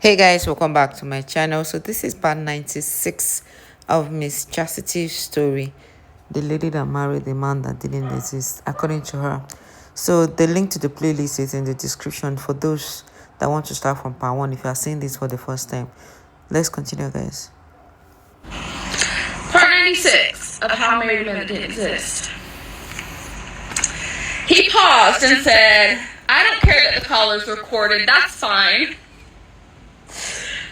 Hey guys, welcome back to my channel. So this is part 96 of Miss Chastity's story, the lady that married the man that didn't exist, according to her. So the link to the playlist is in the description for those that want to start from part 1 if you are seeing this for the first time. Let's continue, guys. Part 96 of How I Married a Man That Didn't Exist. He paused and said, "I don't care that the call is recorded, that's fine."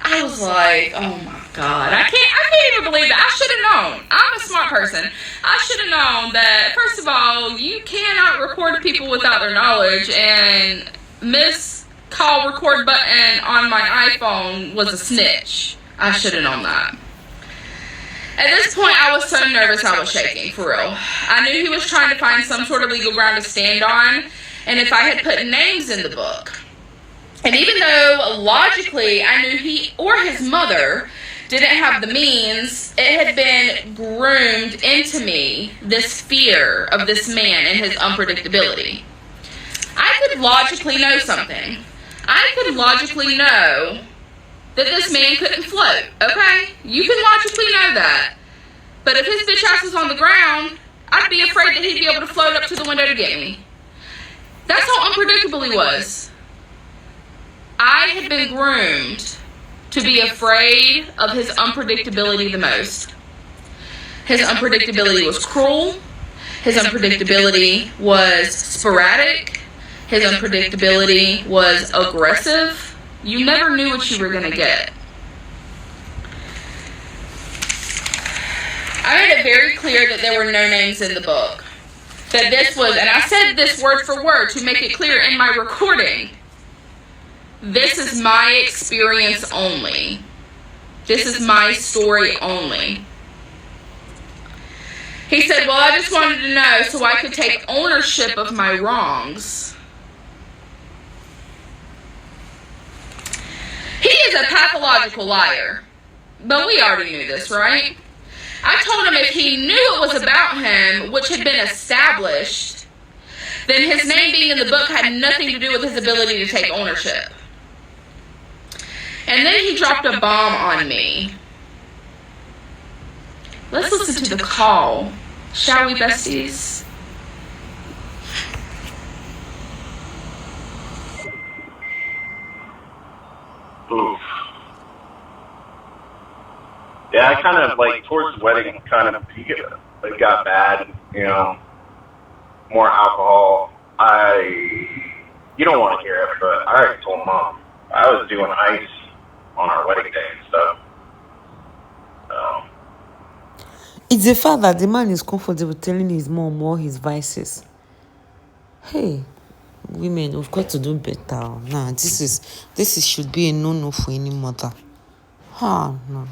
I was like, oh my God, I can't even believe that. I should have known. I'm a smart person. I should have known that, first of all, you cannot record people without their knowledge, and Miss Call Record button on my iPhone was a snitch. I should have known that. At this point, I was so nervous I was shaking, for real. I knew he was trying to find some sort of legal ground to stand on, and if I had put names in the book. And even though, logically, I knew he or his mother didn't have the means, it had been groomed into me, this fear of this man and his unpredictability. I could logically know something. I could logically know that this man couldn't float, okay? You can logically know that. But if his bitch ass was on the ground, I'd be afraid that he'd be able to float up to the window to get me. That's how unpredictable he was. I had been groomed to be afraid of his unpredictability the most. His unpredictability was cruel. His unpredictability was sporadic. His unpredictability was aggressive. You never knew what you were going to get. I made it very clear that there were no names in the book. That this was, and I said this word for word to make it clear in my recording, this is my experience only. This is my story only. He said, well, I just wanted to know so I could take ownership of my wrongs. He is a pathological liar. But we already knew this, right? I told him if he knew it was about him, which had been established, then his name being in the book had nothing to do with his ability to take ownership. And then he dropped a bomb on me. Let's listen to the call, shall we, besties? Oof. Yeah, I kind of, like, towards the wedding, it got bad, you know, more alcohol. You don't want to hear it, but I already told Mom. I was doing ice on our wedding day and stuff. It's the fact that the man is comfortable telling his mom all his vices. Hey, women, we've got to do better. Nah, this should be a no-no for any mother. No.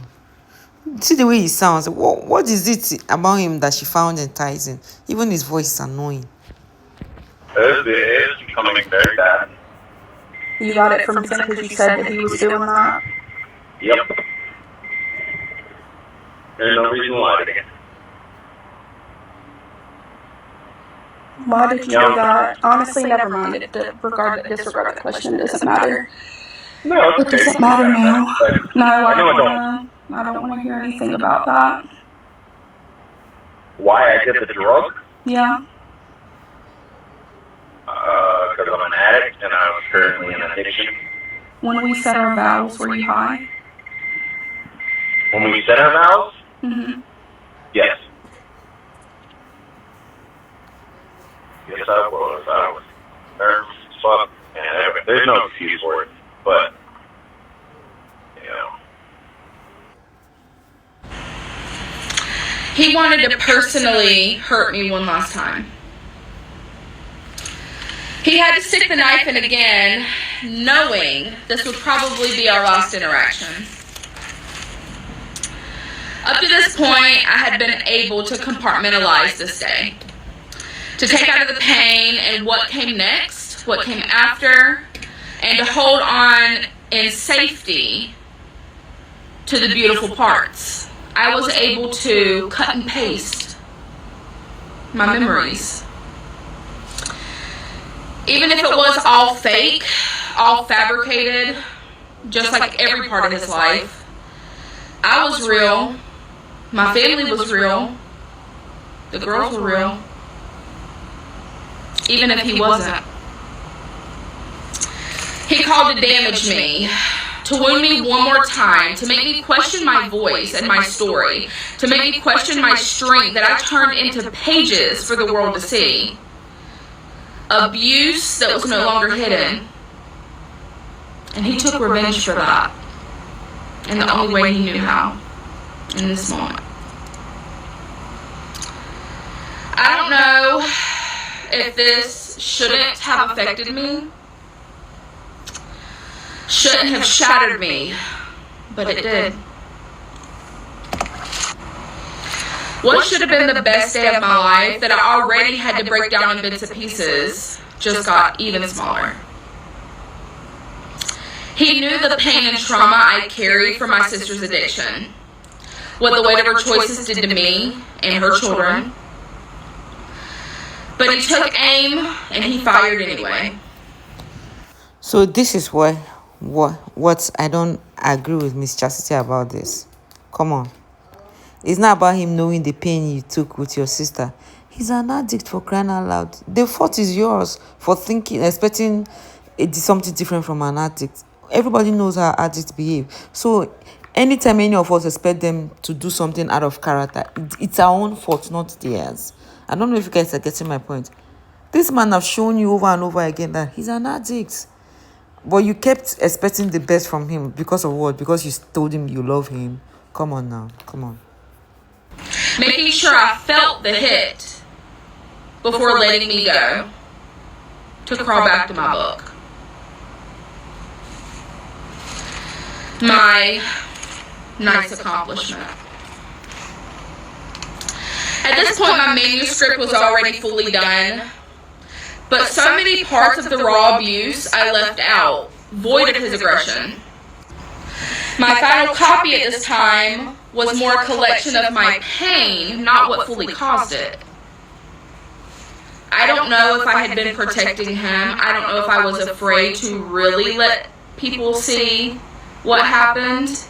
See the way he sounds. What is it about him that she found enticing? Even his voice is annoying. It is becoming very bad. You got it from Tim because you said that he was doing that? Yep. There's no reason why. Why did you do that? Honestly, never mind. Disregard that question. It doesn't matter. No, It doesn't matter now. No, I don't want to hear anything about that. Why I did the drug? Yeah. Because I'm an addict and I was currently in addiction. When we said our vows, were you high? When we said our vows? Mm-hmm. Yes. Yes, I was. I was nervous as fuck. And there's no excuse for it. But, you know. He wanted to personally hurt me one last time. He had to stick the knife in again, knowing this would probably be our last interaction. Up to this point, I had been able to compartmentalize this day. To take out of the pain and what came next, what came after, and to hold on in safety to the beautiful parts. I was able to cut and paste my memories. Even if it was all fake, all fabricated, just like every part of his life. I was real. My family was real. The girls were real. Even if he wasn't. He called to damage me, to wound me one more time, to make me question my voice and my story, to make me question my strength that I turned into pages for the world to see. Abuse that was no longer hidden. And he took revenge for that. In the only way he knew how. In this moment. I don't know if this shouldn't have affected me. Shouldn't have shattered me. But it did. What should have been the best day of my life that I already had to break down in bits and pieces just got even smaller. He knew the pain and trauma I carried from my sister's addiction. What the weight of her choices did to me and her children. But he took aim and he fired anyway. So this is what I don't agree with Miss Chastity about this. Come on. It's not about him knowing the pain you took with your sister. He's an addict, for crying out loud. The fault is yours for expecting something different from an addict. Everybody knows how addicts behave. So anytime any of us expect them to do something out of character, it's our own fault, not theirs. I don't know if you guys are getting my point. This man have shown you over and over again that he's an addict. But you kept expecting the best from him because of what? Because you told him you love him. Come on now. Come on. Making sure I felt the hit before letting me go to crawl back to my book. My nice accomplishment. At this point, my manuscript was already fully done, but so many parts of the raw abuse I left out, void of his aggression. My final copy at this time was more a collection of my pain, not what fully caused it. I don't know if I had been protecting him. I don't know if I was afraid to really let people see what happened.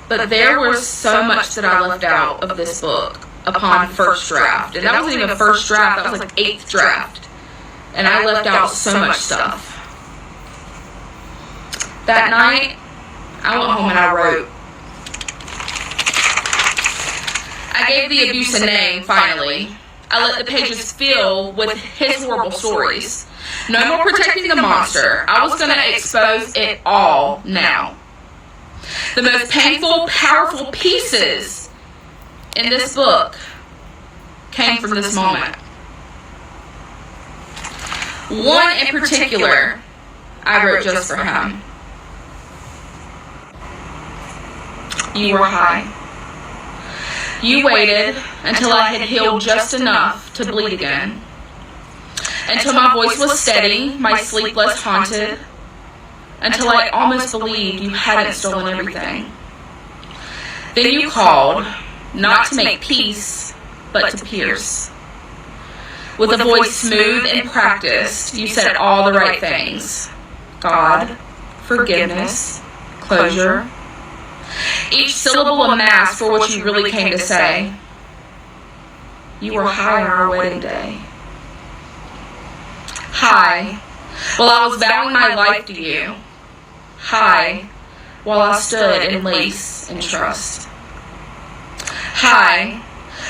But there was so much that I left out of this book upon first draft. And that wasn't even first draft, that was like 8th draft. And I left out so much stuff. That night, I went home and I wrote. I gave the abuse a name, finally. I let the pages fill with his horrible stories. No more protecting the monster. I was going to expose it all now. The most painful, powerful pieces in this book came from this moment. One in particular, I wrote just for him. You were high. You waited until I had healed just enough to bleed again. Until my voice was steady, my sleep less haunted. Until I almost believed you hadn't stolen everything. Then you called, not to make peace, but to pierce. With a voice smooth and practiced, you said all the right things. God, forgiveness, closure. Each syllable a mask for what you really came to say. You were high on our wedding day. High, while I was vowing my life to you. High, while I stood in lace and trust. High,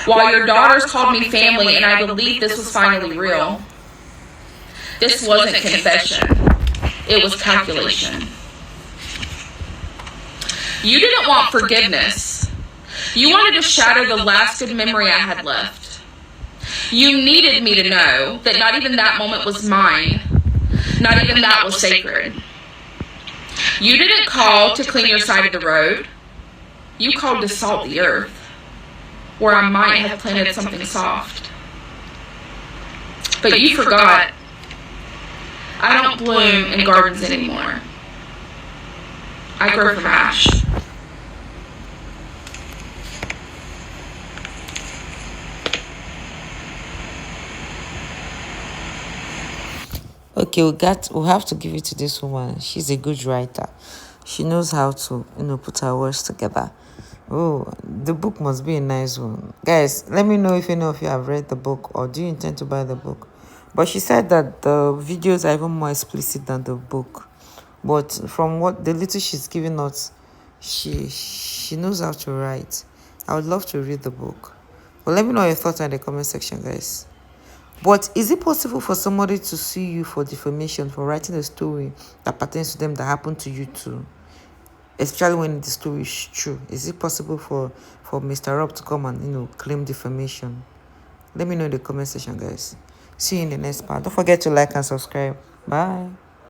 while your daughters called me family and I believed this was finally real. This wasn't confession. It was calculation. You didn't want forgiveness. You wanted to shatter the last good memory I had left. You needed me to know that not even that moment was mine. Not even that was sacred. You didn't call to clean your side of the road. You called to salt the earth, where I might have planted something soft. But you forgot. I don't bloom in gardens anymore. I grow from ash. Okay, we'll have to give it to this woman. She's a good writer. She knows how to, put her words together. Oh, the book must be a nice one. Guys, let me know if any of you have read the book or do you intend to buy the book. But she said that the videos are even more explicit than the book. But from what the little she's given us, she knows how to write. I would love to read the book. But let me know your thoughts in the comment section, guys. But is it possible for somebody to sue you for defamation for writing a story that pertains to them that happened to you too? Especially when the story is true. Is it possible for Mr. Rob to come and claim defamation? Let me know in the comment section, guys. See you in the next part. Don't forget to like and subscribe. Bye.